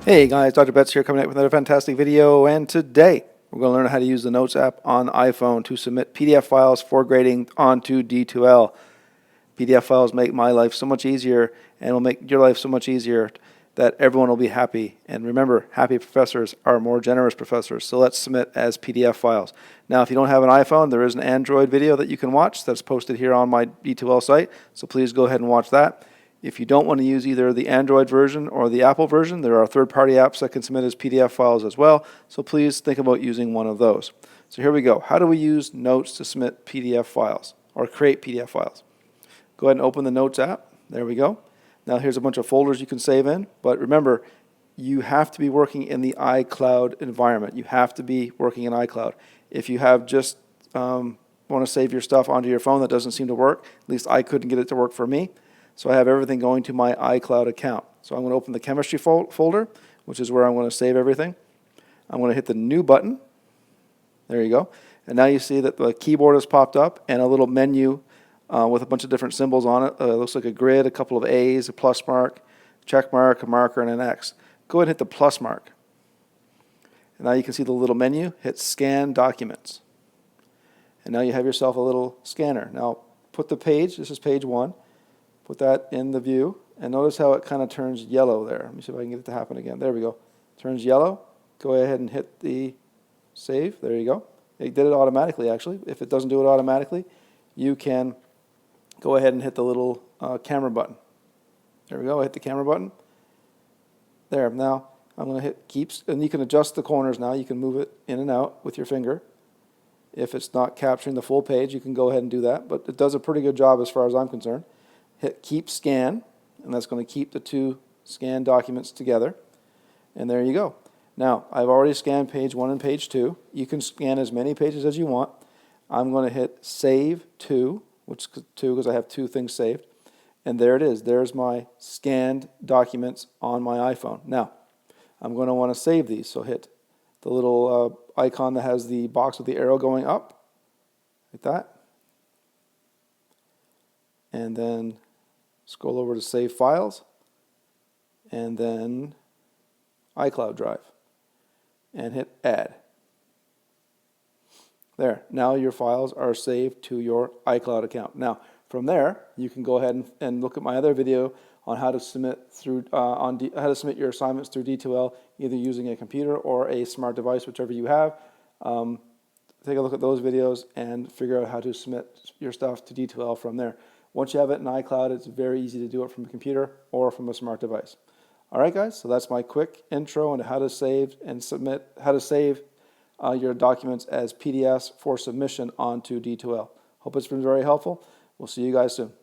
Hey guys, Dr. Betts here coming up with another fantastic video, and today we're going to learn how to use the Notes app on iPhone to submit PDF files for grading onto D2L. PDF files make my life so much easier and will make your life so much easier that everyone will be happy. And remember, happy professors are more generous professors, so let's submit as PDF files. Now, if you don't have an iPhone, there is an Android video that you can watch that's posted here on my D2L site, so please go ahead and watch that. If you don't want to use either the Android version or the Apple version, there are third-party apps that can submit as PDF files as well, so please think about using one of those. So here we go. How do we use Notes to submit PDF files or create PDF files? Go ahead and open the Notes app. There we go. Now here's a bunch of folders you can save in, but remember, you have to be working in the iCloud environment. You have to be working in iCloud. If you have just want to save your stuff onto your phone, that doesn't seem to work. At least I couldn't get it to work for me. So I have everything going to my iCloud account. So I'm going to open the chemistry folder, which is where I'm going to save everything. I'm going to hit the new button. There you go. And now you see that the keyboard has popped up and a little menu with a bunch of different symbols on it. It looks like a grid, a couple of A's, a plus mark, check mark, a marker, and an X. Go ahead and hit the plus mark. And now you can see the little menu. Hit Scan Documents. And now you have yourself a little scanner. Now put the page, this is page 1. Put that in the view, and notice how it kind of turns yellow there. Let me see if I can get it to happen again. There we go. Turns yellow. Go ahead and hit the save. There you go. It did it automatically, actually. If it doesn't do it automatically, you can go ahead and hit the little camera button. There we go. I hit the camera button. There. Now I'm going to hit Keeps, and you can adjust the corners now. You can move it in and out with your finger. If it's not capturing the full page, you can go ahead and do that, but it does a pretty good job as far as I'm concerned. Hit Keep Scan, and that's going to keep the two scanned documents together. And there you go. Now, I've already scanned page 1 and page 2. You can scan as many pages as you want. I'm going to hit Save To, which is 2 because I have 2 things saved. And there it is. There's my scanned documents on my iPhone. Now, I'm going to want to save these. So hit the little icon that has the box with the arrow going up, like that. And then scroll over to Save Files, and then iCloud Drive, and hit Add. There, now your files are saved to your iCloud account. Now, from there, you can go ahead and look at my other video on how to submit through how to submit your assignments through D2L, either using a computer or a smart device, whichever you have. Take a look at those videos and figure out how to submit your stuff to D2L from there. Once you have it in iCloud, it's very easy to do it from a computer or from a smart device. All right, guys, so that's my quick intro into how to save and submit, your documents as PDFs for submission onto D2L. Hope it's been very helpful. We'll see you guys soon.